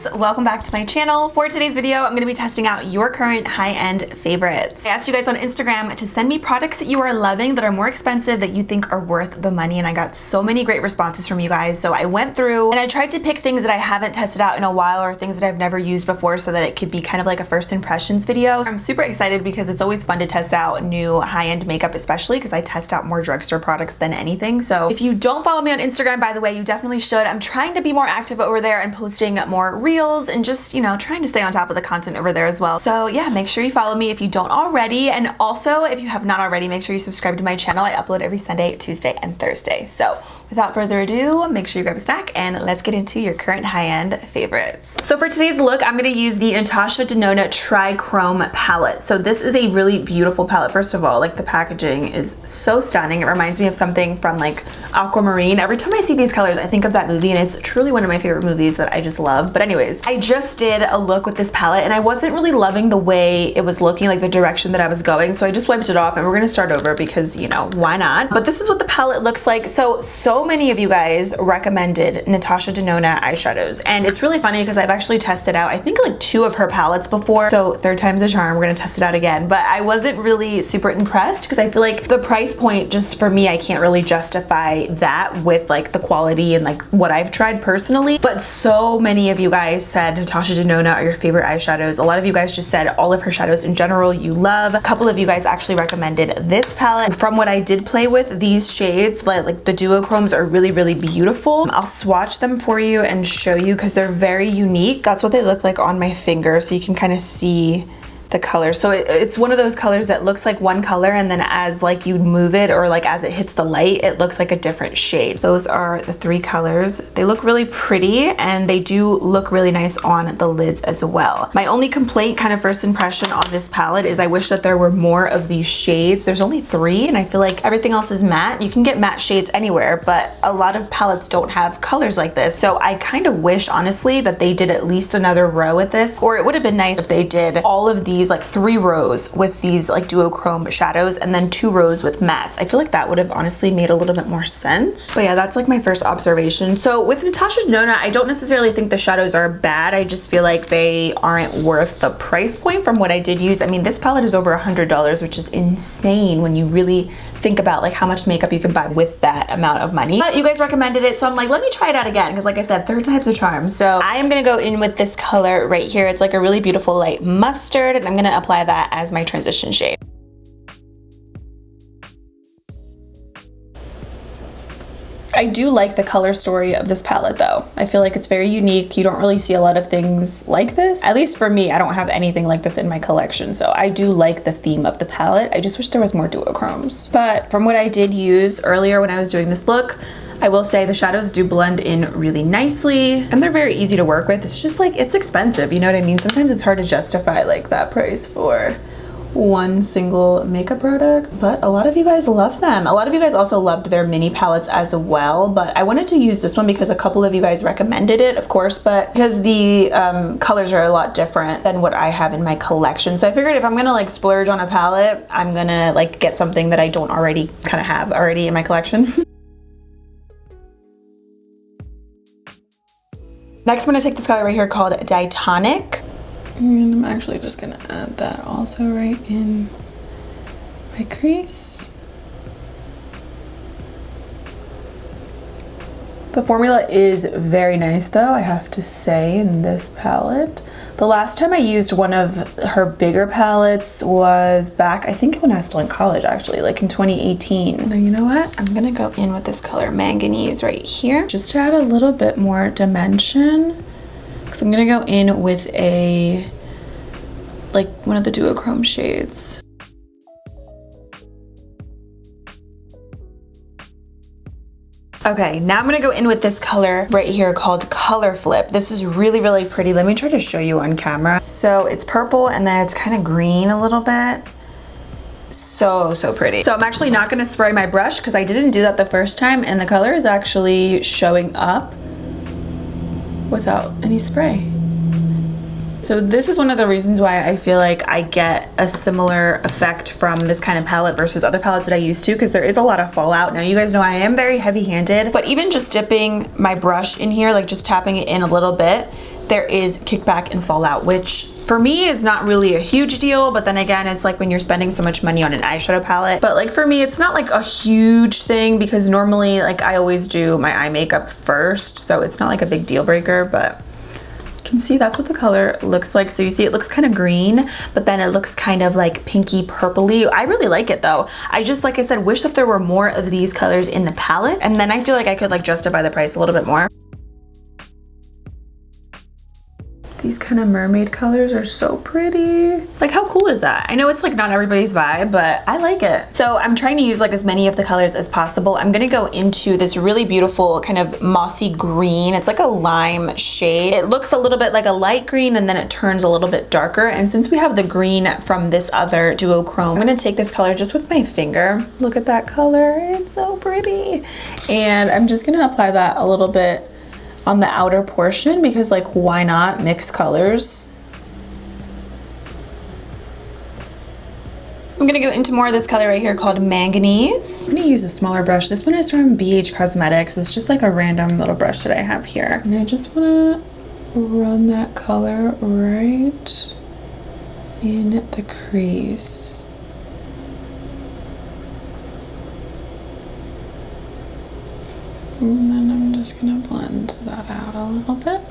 guys, welcome back to my channel. For today's video, I'm going to be testing out your current high-end favorites. I asked you guys on Instagram to send me products that you are loving that are more expensive that you think are worth the money, and I got so many great responses from you guys. So I went through and I tried to pick things that I haven't tested out in a while or things that I've never used before so that it could be kind of like a first impressions video. I'm super excited because it's always fun to test out new high-end makeup, especially because I test out more drugstore products than anything. So if you don't follow me on Instagram, by the way, you definitely should. I'm trying to be more active over there and posting more reels and just, you know, trying to stay on top of the content over there as well. So yeah, make sure you follow me if you don't already. And also, if you have not already, make sure you subscribe to my channel. I upload every Sunday, Tuesday, and Thursday. So without further ado, make sure you grab a snack and let's get into your current high-end favorites. So for today's look, I'm gonna use the Natasha Denona Triochrome palette. So this is a really beautiful palette. First of all, like the packaging is so stunning. It reminds me of something from like Aquamarine. Every time I see these colors, I think of that movie, and it's truly one of my favorite movies that I just love. But anyways, I just did a look with this palette and I wasn't really loving the way it was looking, like the direction that I was going. So I just wiped it off and we're gonna start over because, you know, why not? But this is what the palette looks like. So many of you guys recommended Natasha Denona eyeshadows, and it's really funny because I've actually tested out I think like 2 of her palettes before, so third time's a charm. We're gonna test it out again, but I wasn't really super impressed because I feel like the price point, just for me, I can't really justify that with like the quality and like what I've tried personally. But so many of you guys said Natasha Denona are your favorite eyeshadows. A lot of you guys just said all of her shadows in general you love. A couple of you guys actually recommended this palette. From what I did play with, these shades, like the duochromes, are really beautiful. I'll swatch them for you and show you because they're very unique. That's what they look like on my finger, so you can kind of see the color. So it's one of those colors that looks like one color, and then as like you move it or like as it hits the light, it looks like a different shade. Those are the 3 colors. They look really pretty and they do look really nice on the lids as well. My only complaint, kind of first impression on this palette, is I wish that there were more of these shades. There's only 3 and I feel like everything else is matte. You can get matte shades anywhere, but a lot of palettes don't have colors like this. So I kind of wish, honestly, that they did at least another row with this, or it would have been nice if they did all of these, like 3 rows with these like duochrome shadows and then 2 rows with mattes. I feel like that would have honestly made a little bit more sense. But yeah, that's like my first observation. So with Natasha Denona, I don't necessarily think the shadows are bad. I just feel like they aren't worth the price point from what I did use. I mean, this palette is over $100, which is insane when you really think about like how much makeup you can buy with that amount of money. But you guys recommended it, so I'm like, let me try it out again, because like I said, third time's a charm. So I am gonna go in with this color right here. It's like a really beautiful light mustard, and I'm gonna apply that as my transition shade. I do like the color story of this palette though. I feel like it's very unique. You don't really see a lot of things like this. At least for me, I don't have anything like this in my collection. So I do like the theme of the palette. I just wish there was more duochromes. But from what I did use earlier when I was doing this look, I will say the shadows do blend in really nicely and they're very easy to work with. It's just like, it's expensive, you know what I mean? Sometimes it's hard to justify like that price for one single makeup product, but a lot of you guys love them. A lot of you guys also loved their mini palettes as well, but I wanted to use this one because a couple of you guys recommended it, of course, but because the colors are a lot different than what I have in my collection. So I figured if I'm gonna like splurge on a palette, I'm gonna like get something that I don't already kind of have already in my collection. Next, I'm gonna take this color right here called Diatonic. And I'm actually just gonna add that also right in my crease. The formula is very nice though, I have to say, in this palette. The last time I used one of her bigger palettes was back, I think when I was still in college actually, like in 2018. Then you know what? I'm gonna go in with this color Manganese right here, just to add a little bit more dimension. Because I'm gonna go in with a, like one of the duochrome shades. Okay, now I'm gonna go in with this color right here called Color Flip. This is really pretty. Let me try to show you on camera. So it's purple and then it's kind of green a little bit. So pretty. So I'm actually not gonna spray my brush because I didn't do that the first time, and the color is actually showing up without any spray. So this is one of the reasons why I feel like I get a similar effect from this kind of palette versus other palettes that I used to, because there is a lot of fallout. Now you guys know I am very heavy-handed, but even just dipping my brush in here, like just tapping it in a little bit, there is kickback and fallout, which for me is not really a huge deal, but then again, it's like when you're spending so much money on an eyeshadow palette. But like for me, it's not like a huge thing because normally like I always do my eye makeup first, so it's not like a big deal breaker. But you can see that's what the color looks like. So you see it looks kind of green, but then it looks kind of like pinky purpley. I really like it though. I just, like I said, wish that there were more of these colors in the palette, and then I feel like I could like justify the price a little bit more. These kind of mermaid colors are so pretty. Like how cool is that? I know it's like not everybody's vibe, but I like it. So I'm trying to use like as many of the colors as possible. I'm gonna go into this really beautiful kind of mossy green. It's like a lime shade. It looks a little bit like a light green and then it turns a little bit darker. And since we have the green from this other Duochrome, I'm gonna take this color just with my finger. Look at that color, it's so pretty. And I'm just gonna apply that a little bit on the outer portion because like why not mix colors. I'm gonna go into more of this color right here called Manganese. I'm gonna use a smaller brush. This one is from BH Cosmetics. It's just like a random little brush that I have here. And I just wanna run that color right in the crease. And then I'm just gonna blend that out a little bit.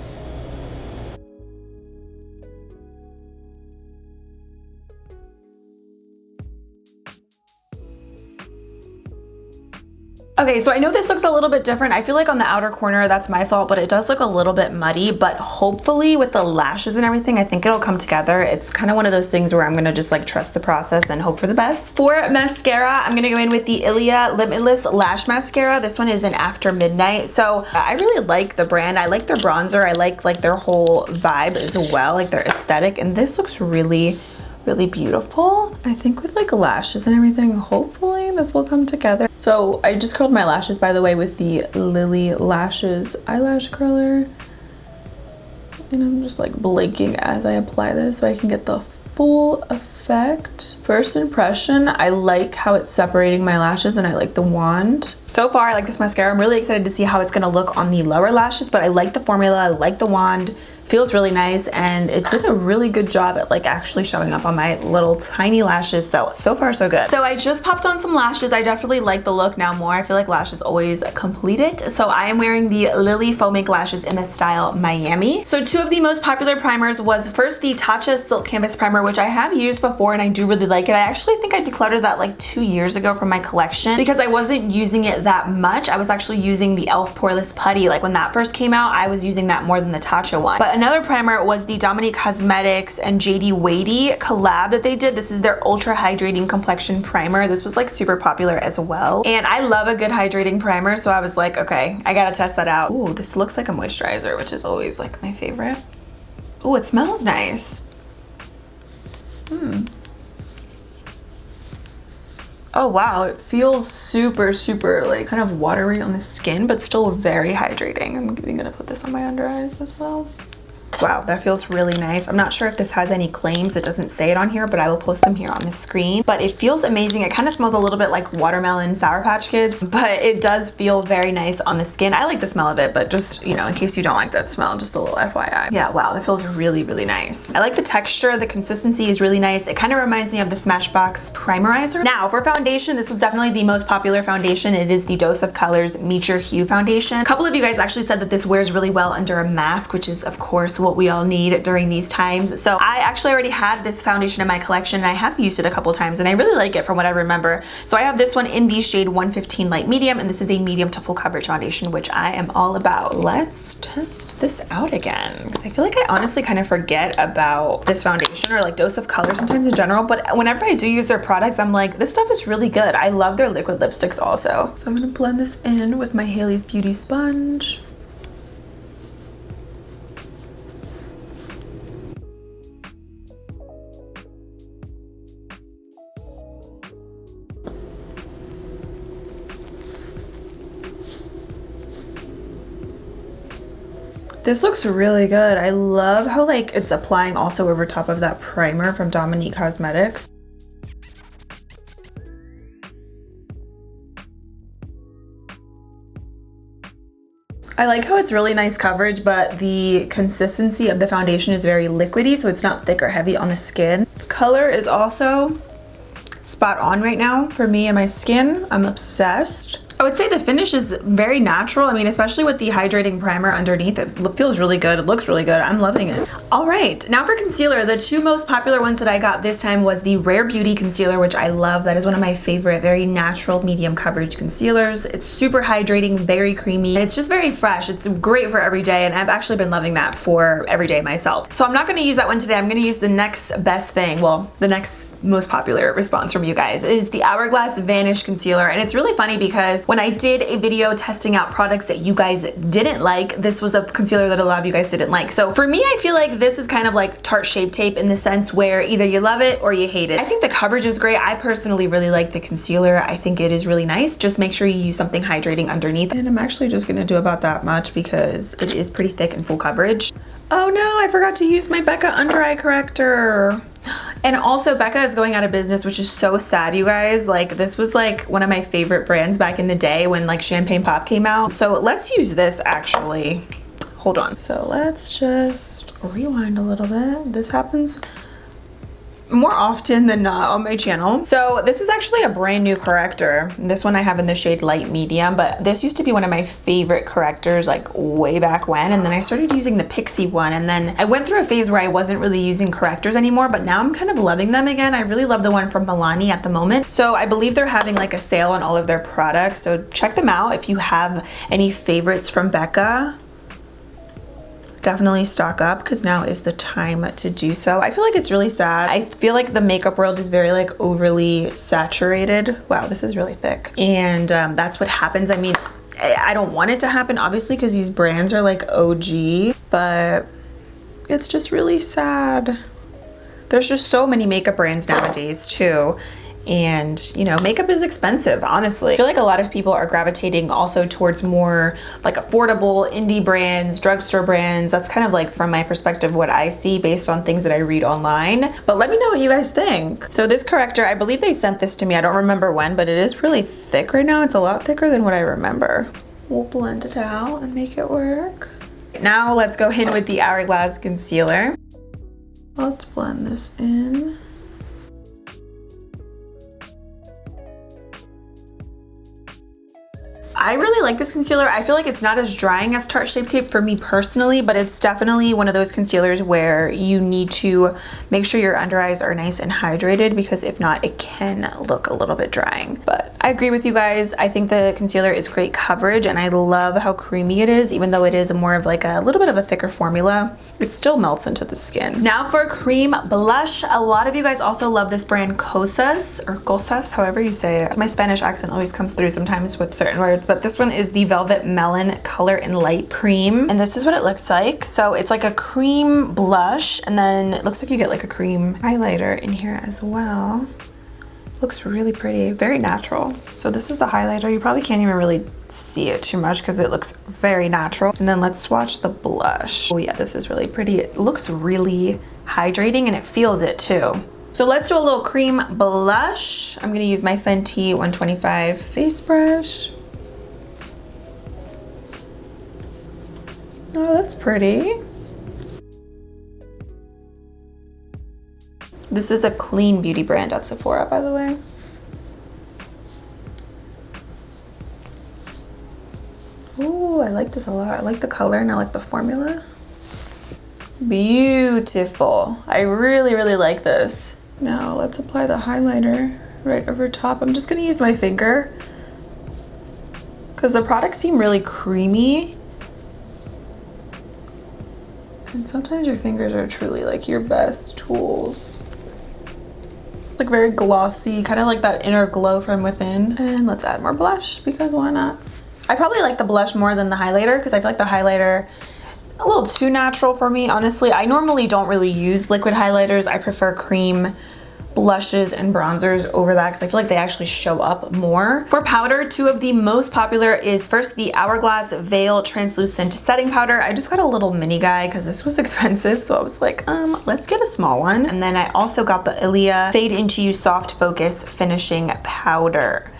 Okay, so I know this looks a little bit different. I feel like on the outer corner, that's my fault, but it does look a little bit muddy, but hopefully with the lashes and everything, I think it'll come together. It's kind of one of those things where I'm gonna just like trust the process and hope for the best. For mascara, I'm gonna go in with the Ilia Limitless Lash Mascara. This one is in After Midnight. So I really like the brand. I like their bronzer. I like their whole vibe as well, like their aesthetic. And this looks really beautiful. I think with like lashes and everything, hopefully this will come together. So I just curled my lashes, by the way, with the Lily Lashes eyelash curler. And I'm just like blinking as I apply this so I can get the full effect. First impression, I like how it's separating my lashes and I like the wand. So far, I like this mascara. I'm really excited to see how it's gonna look on the lower lashes, but I like the formula, I like the wand. Feels really nice, and it did a really good job at like actually showing up on my little tiny lashes. So far so good. So I just popped on some lashes. I definitely like the look now more. I feel like lashes always complete it. So I am wearing the Lily Faux Mink lashes in the style Miami. So two of the most popular primers was first the Tatcha Silk Canvas Primer, which I have used before and I do really like it. I actually think I decluttered that like 2 years ago from my collection because I wasn't using it that much. I was actually using the e.l.f. Poreless Putty. Like when that first came out, I was using that more than the Tatcha one. But another primer was the Dominique Cosmetics and Jadey Wadey collab that they did. This is their Ultra Hydrating Complexion Primer. This was like super popular as well. And I love a good hydrating primer, so I was like, okay, I gotta test that out. Ooh, this looks like a moisturizer, which is always like my favorite. Ooh, it smells nice. Oh wow, it feels super like kind of watery on the skin, but still very hydrating. I'm even gonna put this on my under eyes as well. Wow, that feels really nice. I'm not sure if this has any claims. It doesn't say it on here, but I will post them here on the screen. But it feels amazing. It kind of smells a little bit like watermelon Sour Patch Kids, but it does feel very nice on the skin. I like the smell of it, but just, you know, in case you don't like that smell, just a little FYI. Yeah, wow, that feels really nice. I like the texture. The consistency is really nice. It kind of reminds me of the Smashbox Primerizer. Now, for foundation, this was definitely the most popular foundation. It is the Dose of Colors Meet Your Hue foundation. A couple of you guys actually said that this wears really well under a mask, which is, of course, what we all need during these times. So I actually already had this foundation in my collection and I have used it a couple times and I really like it from what I remember. So I have this one in the shade 115 Light Medium, and this is a medium to full coverage foundation, which I am all about. Let's test this out again because I feel like I honestly kind of forget about this foundation or like Dose of Color sometimes in general, but whenever I do use their products, I'm like, this stuff is really good. I love their liquid lipsticks also. So I'm gonna blend this in with my Haley's Beauty sponge. This looks really good. I love how like it's applying also over top of that primer from Dominique Cosmetics. I like how it's really nice coverage, but the consistency of the foundation is very liquidy, so it's not thick or heavy on the skin. The color is also spot on right now for me and my skin. I'm obsessed. I would say the finish is very natural. I mean, especially with the hydrating primer underneath, it feels really good. It looks really good. I'm loving it. All right, now for concealer. The two most popular ones that I got this time was the Rare Beauty concealer, which I love. That is one of my favorite, very natural medium coverage concealers. It's super hydrating, very creamy, and it's just very fresh. It's great for every day, and I've actually been loving that for every day myself. So I'm not gonna use that one today. I'm gonna use the next best thing. Well, the next most popular response from you guys is the Hourglass Vanish concealer, and it's really funny because when I did a video testing out products that you guys didn't like, this was a concealer that a lot of you guys didn't like. So for me, I feel like this is kind of like Tarte Shape Tape in the sense where either you love it or you hate it. I think the coverage is great. I personally really like the concealer. I think it is really nice. Just make sure you use something hydrating underneath. And I'm actually just gonna do about that much because it is pretty thick and full coverage. Oh no, I forgot to use my Becca under eye corrector. And also Becca is going out of business, which is so sad, you guys. Like, this was like one of my favorite brands back in the day when like Champagne Pop came out. So let's use this actually. Hold on. So let's just rewind a little bit. This happens more often than not on my channel. So this is actually a brand new corrector. This one I have in the shade light medium, but this used to be one of my favorite correctors like way back when, and then I started using the Pixie one, and then I went through a phase where I wasn't really using correctors anymore, but now I'm kind of loving them again. I really love the one from Melon at the moment. So I believe they're having like a sale on all of their products, so check them out if you have any favorites from Becca. Definitely stock up because now is the time to do so. I feel like it's really sad. I feel like the makeup world is very like overly saturated. Wow, this is really thick. And that's what happens. I mean, I don't want it to happen obviously because these brands are like OG, but it's just really sad. There's just so many makeup brands nowadays too. And you know, makeup is expensive, honestly. I feel like a lot of people are gravitating also towards more like affordable indie brands, drugstore brands. That's kind of like from my perspective what I see based on things that I read online. But let me know what you guys think. So this corrector, I believe they sent this to me. I don't remember when, but it is really thick right now. It's a lot thicker than what I remember. We'll blend it out and make it work. Now let's go in with the Hourglass concealer. Let's blend this in. I really like this concealer. I feel like it's not as drying as Tarte Shape Tape for me personally, but it's definitely one of those concealers where you need to make sure your under eyes are nice and hydrated because if not, it can look a little bit drying. But I agree with you guys. I think the concealer is great coverage and I love how creamy it is, even though it is more of like a little bit of a thicker formula. It still melts into the skin. Now for cream blush. A lot of you guys also love this brand Kosas, or Kosas, however you say it. My Spanish accent always comes through sometimes with certain words, but this one is the Velvet Melon Color in Light Cream. And this is what it looks like. So it's like a cream blush, and then it looks like you get like a cream highlighter in here as well. Looks really pretty, very natural. So this is the highlighter. You probably can't even really see it too much because it looks very natural. And then let's swatch the blush. Oh yeah, this is really pretty. It looks really hydrating and it feels it too. So let's do a little cream blush. I'm gonna use my Fenty 125 face brush. Oh, that's pretty. This is a clean beauty brand at Sephora, by the way. Ooh, I like this a lot. I like the color and I like the formula. Beautiful. I really, really like this. Now let's apply the highlighter right over top. I'm just gonna use my finger because the products seem really creamy. And sometimes your fingers are truly like your best tools. Like very glossy, kind of like that inner glow from within. And let's add more blush because why not? I probably like the blush more than the highlighter because I feel like the highlighter a little too natural for me, honestly. I normally don't really use liquid highlighters. I prefer cream blushes and bronzers over that because I feel like they actually show up more. For powder, two of the most popular is first the Hourglass Veil Translucent Setting Powder. I just got a little mini guy because this was expensive, so I was like, let's get a small one. And then I also got the Ilia Fade Into You Soft Focus Finishing Powder.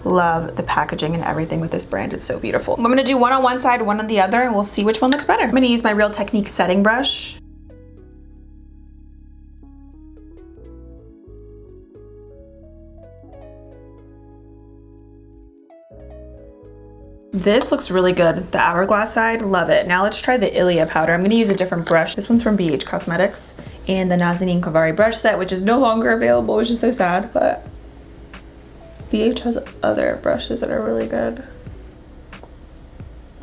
love the packaging and everything with this brand. It's so beautiful. I'm gonna do one on one side, one on the other, and we'll see which one looks better. I'm gonna use my Real Technique setting brush. This looks really good. The Hourglass side, love it. Now let's try the Ilia powder. I'm gonna use a different brush. This one's from BH Cosmetics and the Nazanin Kavari brush set, which is no longer available, which is so sad, but BH has other brushes that are really good.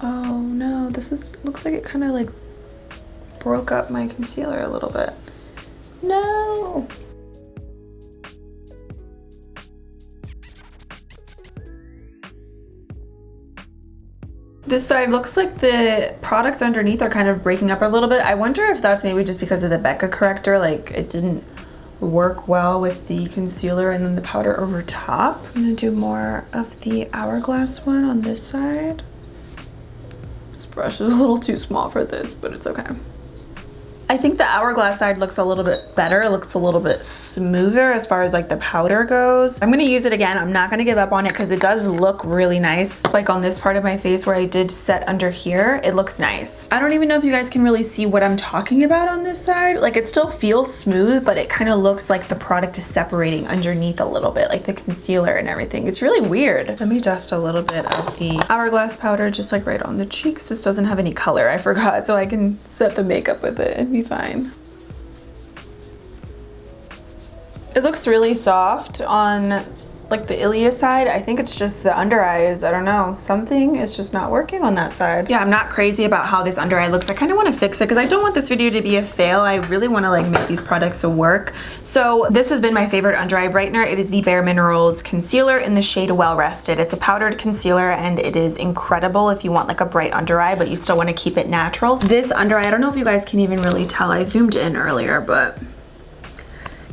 Oh no, looks like it kind of like broke up my concealer a little bit. No. This side looks like the products underneath are kind of breaking up a little bit. I wonder if that's maybe just because of the Becca corrector, like it didn't work well with the concealer and then the powder over top. I'm gonna do more of the Hourglass one on this side. This brush is a little too small for this, but it's okay. I think the Hourglass side looks a little bit better. It looks a little bit smoother as far as like the powder goes. I'm gonna use it again. I'm not gonna give up on it because it does look really nice. Like on this part of my face where I did set under here, it looks nice. I don't even know if you guys can really see what I'm talking about on this side. Like it still feels smooth, but it kind of looks like the product is separating underneath a little bit, like the concealer and everything. It's really weird. Let me dust a little bit of the Hourglass powder just like right on the cheeks. This doesn't have any color, I forgot, so I can set the makeup with it and be fine. It looks really soft on like the Ilia side. I think it's just the under eyes. I don't know. Something is just not working on that side. Yeah, I'm not crazy about how this under eye looks. I kind of want to fix it because I don't want this video to be a fail. I really want to like make these products work. So this has been my favorite under eye brightener. It is the Bare Minerals concealer in the shade Well Rested. It's a powdered concealer and it is incredible if you want like a bright under eye, but you still want to keep it natural. This under eye, I don't know if you guys can even really tell. I zoomed in earlier, but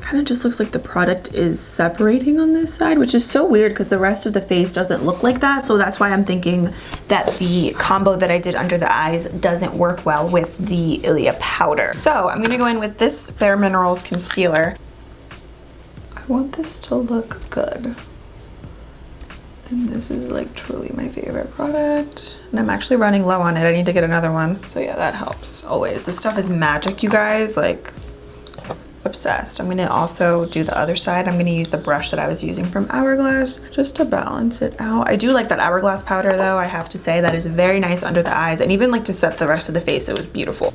kind of just looks like the product is separating on this side, which is so weird because the rest of the face doesn't look like that. So that's why I'm thinking that the combo that I did under the eyes doesn't work well with the Ilia powder. So I'm gonna go in with this Bare Minerals concealer. I want this to look good. And this is like truly my favorite product. And I'm actually running low on it. I need to get another one. So yeah, that helps always. This stuff is magic, you guys. Like, obsessed. I'm gonna also do the other side. I'm gonna use the brush that I was using from Hourglass just to balance it out. I do like that Hourglass powder though. I have to say that is very nice under the eyes and even like to set the rest of the face. It was beautiful.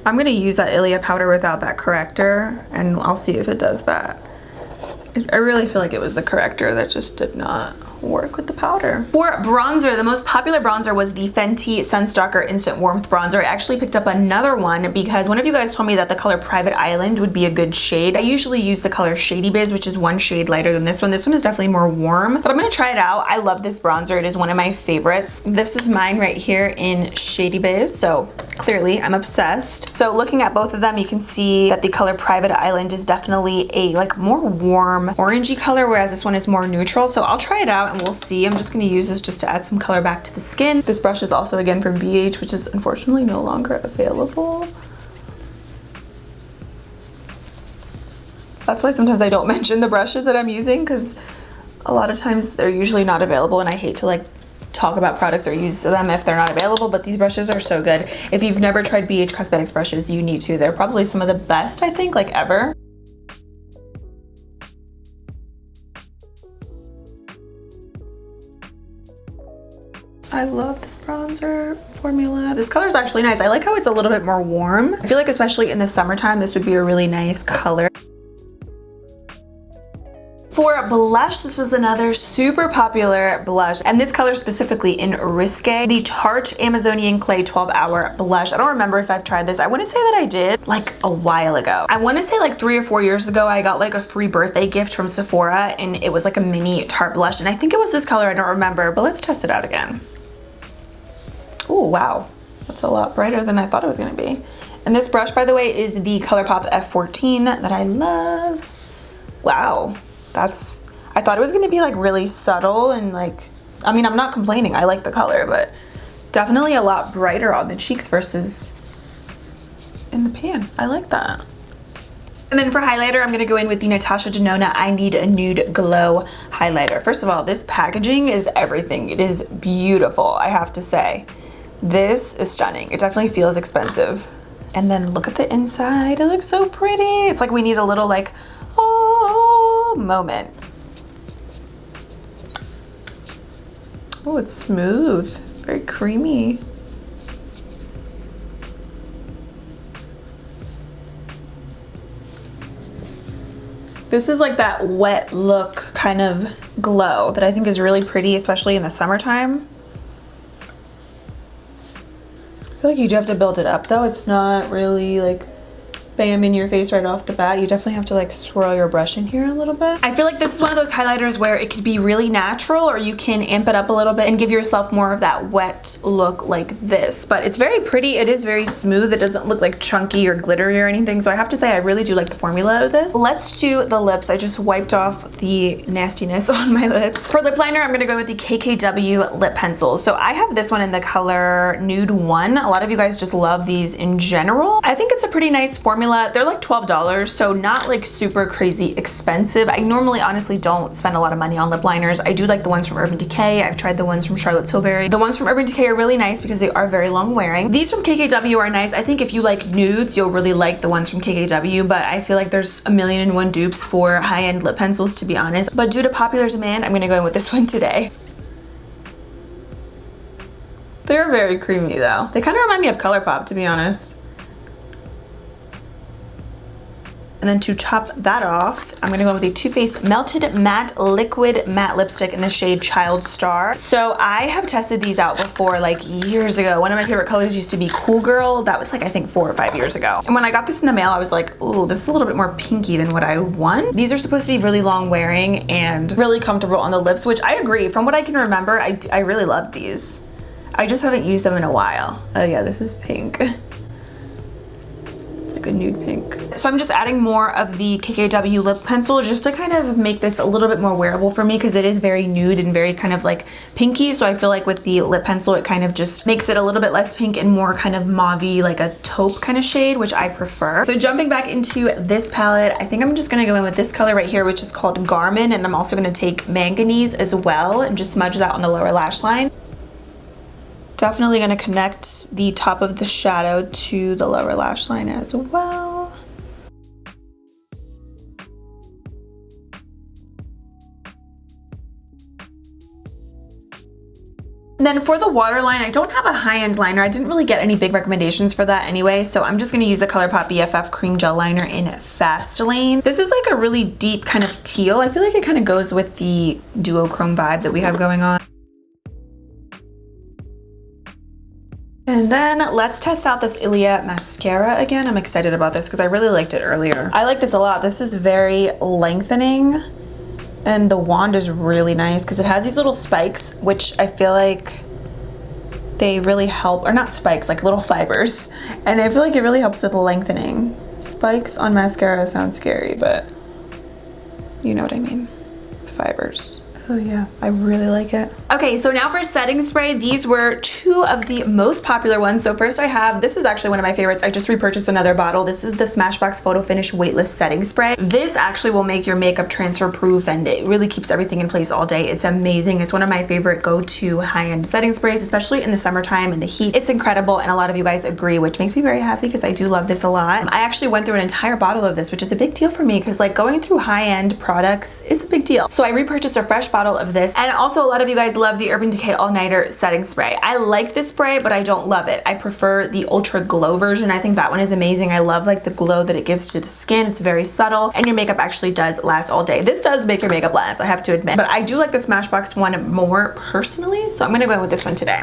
I'm gonna use that Ilia powder without that corrector and I'll see if it does that. I really feel like it was the corrector that just did not work with the powder. For bronzer, the most popular bronzer was the Fenty Sunstalker Instant Warmth Bronzer. I actually picked up another one because one of you guys told me that the color Private Island would be a good shade. I usually use the color Shady Biz, which is one shade lighter than this one. This one is definitely more warm, but I'm gonna try it out. I love this bronzer. It is one of my favorites. This is mine right here in Shady Biz, so clearly I'm obsessed. So looking at both of them, you can see that the color Private Island is definitely a like more warm orangey color, whereas this one is more neutral. So I'll try it out and we'll see. I'm just gonna use this just to add some color back to the skin. This brush is also again from BH, which is unfortunately no longer available. That's why sometimes I don't mention the brushes that I'm using because a lot of times they're usually not available and I hate to like talk about products or use them if they're not available, but these brushes are so good. If you've never tried BH Cosmetics brushes, you need to. They're probably some of the best, I think, like ever. I love this bronzer formula. This color is actually nice. I like how it's a little bit more warm. I feel like especially in the summertime, this would be a really nice color. For blush, this was another super popular blush, and this color specifically in Risque, the Tarte Amazonian Clay 12-Hour Blush. I don't remember if I've tried this. I want to say that I did like a while ago. I want to say like 3 or 4 years ago, I got like a free birthday gift from Sephora, and it was like a mini Tarte blush, and I think it was this color. I don't remember, but let's test it out again. Oh, wow. That's a lot brighter than I thought it was going to be. And this brush, by the way, is the ColourPop F14 that I love. Wow. I thought it was going to be like really subtle and like, I mean, I'm not complaining. I like the color, but definitely a lot brighter on the cheeks versus in the pan. I like that. And then for highlighter, I'm gonna go in with the Natasha Denona I Need a Nude Glow highlighter. First of all, this packaging is everything. It is beautiful, I have to say. This is stunning. It definitely feels expensive. And then look at the inside. It looks so pretty. It's like we need a little like, oh, moment. Oh, it's smooth, very creamy. This is like that wet look kind of glow that I think is really pretty, especially in the summertime. I feel like you do have to build it up though. It's not really like bam in your face right off the bat. You definitely have to like swirl your brush in here a little bit. I feel like this is one of those highlighters where it could be really natural, or you can amp it up a little bit and give yourself more of that wet look like this. But it's very pretty. It is very smooth. It doesn't look like chunky or glittery or anything. So I have to say I really do like the formula of this. Let's do the lips. I just wiped off the nastiness on my lips. For lip liner, I'm gonna go with the KKW lip pencils. So I have this one in the color Nude 1. A lot of you guys just love these in general. I think it's a pretty nice formula. They're like $12, so not like super crazy expensive. I normally honestly don't spend a lot of money on lip liners. I do like the ones from Urban Decay. I've tried the ones from Charlotte Tilbury. The ones from Urban Decay are really nice because they are very long wearing. These from KKW are nice. I think if you like nudes, you'll really like the ones from KKW, but I feel like there's a million and one dupes for high-end lip pencils, to be honest. But due to popular demand, I'm gonna go in with this one today. They're very creamy though. They kind of remind me of ColourPop, to be honest. And then to top that off, I'm gonna go with a Too Faced Melted Matte Liquid Matte Lipstick in the shade Child Star. So I have tested these out before, like years ago. One of my favorite colors used to be Cool Girl. That was like, I think 4 or 5 years ago. And when I got this in the mail, I was like, ooh, this is a little bit more pinky than what I want. These are supposed to be really long wearing and really comfortable on the lips, which I agree. From what I can remember, I really love these. I just haven't used them in a while. Oh yeah, this is pink. Like a nude pink. So I'm just adding more of the KKW lip pencil just to kind of make this a little bit more wearable for me, because it is very nude and very kind of like pinky. So I feel like with the lip pencil, it kind of just makes it a little bit less pink and more kind of mauvey, like a taupe kind of shade, which I prefer. So jumping back into this palette, I think I'm just gonna go in with this color right here, which is called Garmin. And I'm also gonna take Manganese as well and just smudge that on the lower lash line. Definitely gonna connect the top of the shadow to the lower lash line as well. And then for the waterline, I don't have a high-end liner. I didn't really get any big recommendations for that anyway, so I'm just gonna use the ColourPop BFF Cream Gel Liner in Fast Lane. This is like a really deep kind of teal. I feel like it kind of goes with the Duochrome vibe that we have going on. And then let's test out this Ilia mascara again. I'm excited about this because I really liked it earlier. I like this a lot. This is very lengthening, and the wand is really nice because it has these little spikes, which I feel like they really help, or not spikes, like little fibers. And I feel like it really helps with lengthening. Spikes on mascara sounds scary, but you know what I mean. Fibers. Oh yeah, I really like it. Okay, so now for setting spray, these were 2 of the most popular ones. So first I have, this is actually one of my favorites. I just repurchased another bottle. This is the Smashbox Photo Finish Weightless Setting Spray. This actually will make your makeup transfer proof, and it really keeps everything in place all day. It's amazing. It's one of my favorite go-to high-end setting sprays, especially in the summertime and the heat. It's incredible, and a lot of you guys agree, which makes me very happy because I do love this a lot. I actually went through an entire bottle of this, which is a big deal for me because like going through high-end products is a big deal. So I repurchased a fresh bottle of this, and also a lot of you guys love the Urban Decay All Nighter Setting Spray. I like this spray, but I don't love it. I prefer the Ultra Glow version. I think that one is amazing. I love like the glow that it gives to the skin. It's very subtle, and your makeup actually does last all day. This does make your makeup last, I have to admit, but I do like the Smashbox one more personally, so I'm gonna go in with this one today.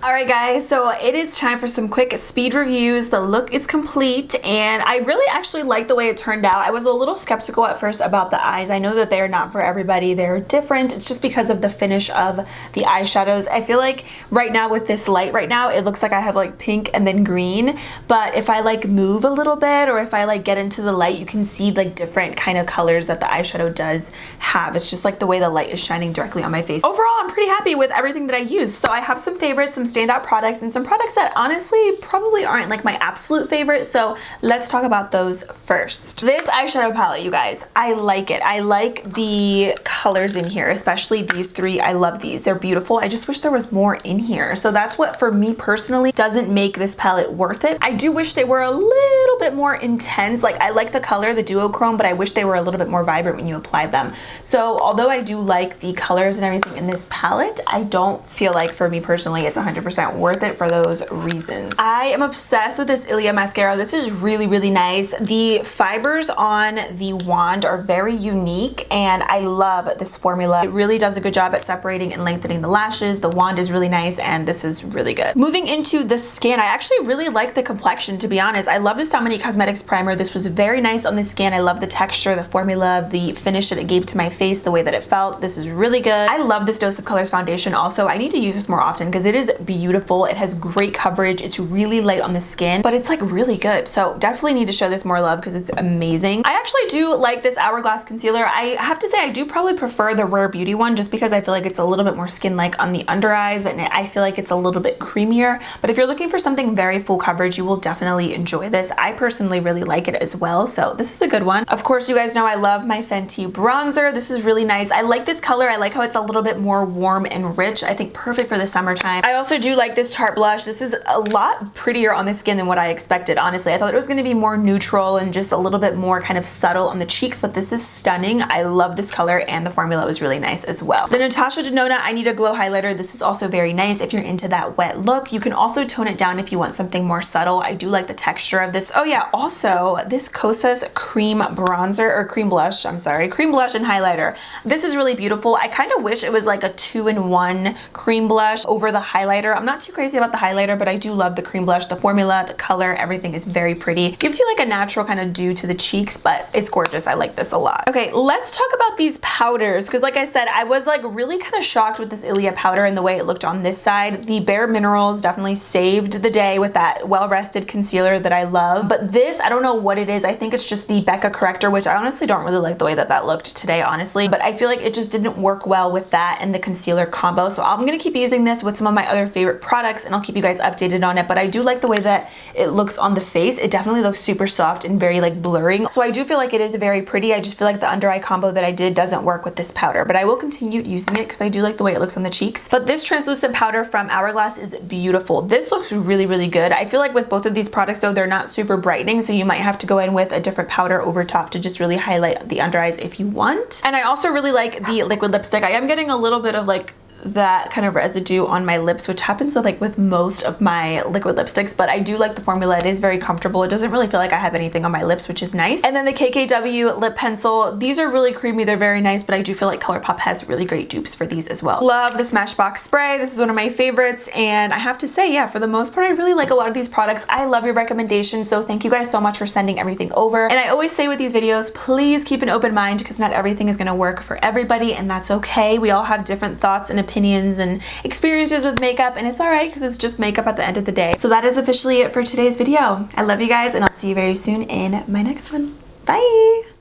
All right guys, so it is time for some quick speed reviews. The look is complete, and I really actually like the way it turned out. I was a little skeptical at first about the eyes. I know that they're not for everybody. They're different. It's just because of the finish of the eyeshadows. I feel like right now with this light right now, it looks like I have like pink and then green, but if I like move a little bit, or if I like get into the light, you can see like different kind of colors that the eyeshadow does have. It's just like the way the light is shining directly on my face. Overall, I'm pretty happy with everything that I used. So I have some favorites, some standout products and some products that honestly probably aren't like my absolute favorite. So let's talk about those first. This eyeshadow palette, you guys, I like it. I like the colors in here, especially these three. I love these. They're beautiful. I just wish there was more in here. So that's what for me personally doesn't make this palette worth it. I do wish they were a little bit more intense. Like I like the color, the duochrome, but I wish they were a little bit more vibrant when you applied them. So although I do like the colors and everything in this palette, I don't feel like for me personally it's 100% worth it for those reasons. I am obsessed with this Ilia mascara. This is really, really nice. The fibers on the wand are very unique and I love this formula. It really does a good job at separating and lengthening the lashes. The wand is really nice and this is really good. Moving into the skin, I actually really like the complexion, to be honest. I love this Dominique Cosmetics primer. This was very nice on the skin. I love the texture, the formula, the finish that it gave to my face, the way that it felt. This is really good. I love this Dose of Colors foundation also. I need to use this more often because it is beautiful. It has great coverage. It's really light on the skin, but it's like really good. So definitely need to show this more love because it's amazing. I actually do like this Hourglass concealer. I have to say I do probably prefer the Rare Beauty one just because I feel like it's a little bit more skin-like on the under eyes and I feel like it's a little bit creamier. But if you're looking for something very full coverage, you will definitely enjoy this. I personally really like it as well. So this is a good one. Of course, you guys know I love my Fenty bronzer. This is really nice. I like this color. I like how it's a little bit more warm and rich. I think perfect for the summertime. I also do like this Tarte blush. This is a lot prettier on the skin than what I expected, honestly. I thought it was going to be more neutral and just a little bit more kind of subtle on the cheeks, but this is stunning. I love this color and the formula was really nice as well. The Natasha Denona I Need a Glow highlighter. This is also very nice if you're into that wet look. You can also tone it down if you want something more subtle. I do like the texture of this. Oh yeah, also this Kosas cream bronzer or cream blush, I'm sorry, cream blush and highlighter. This is really beautiful. I kind of wish it was like a 2-in-1 cream blush over the highlighter. I'm not too crazy about the highlighter, but I do love the cream blush. The formula, the color, everything is very pretty. Gives you like a natural kind of dew to the cheeks, but it's gorgeous. I like this a lot. Okay, let's talk about these powders because like I said, I was like really kind of shocked with this Ilia powder and the way it looked on this side. The Bare Minerals definitely saved the day with that well-rested concealer that I love, but this, I don't know what it is. I think it's just the Becca Corrector, which I honestly don't really like the way that that looked today, honestly, but I feel like it just didn't work well with that and the concealer combo. So I'm gonna keep using this with some of my other favorite products and I'll keep you guys updated on it, but I do like the way that it looks on the face. It definitely looks super soft and very like blurring. So I do feel like it is very pretty. I just feel like the under eye combo that I did doesn't work with this powder, but I will continue using it because I do like the way it looks on the cheeks. But this translucent powder from Hourglass is beautiful. This looks really, really good. I feel like with both of these products though, they're not super brightening, so you might have to go in with a different powder over top to just really highlight the under eyes if you want. And I also really like the liquid lipstick. I am getting a little bit of like that kind of residue on my lips, which happens like with most of my liquid lipsticks, but I do like the formula. It is very comfortable. It doesn't really feel like I have anything on my lips, which is nice. And then the KKW lip pencil. These are really creamy. They're very nice, but I do feel like ColourPop has really great dupes for these as well. Love the Smashbox spray. This is one of my favorites, and I have to say, yeah, for the most part, I really like a lot of these products. I love your recommendations, so thank you guys so much for sending everything over. And I always say with these videos, please keep an open mind because not everything is going to work for everybody, and that's okay. We all have different thoughts and opinions and experiences with makeup, and it's all right because it's just makeup at the end of the day. So that is officially it for today's video. I love you guys, and I'll see you very soon in my next one. Bye!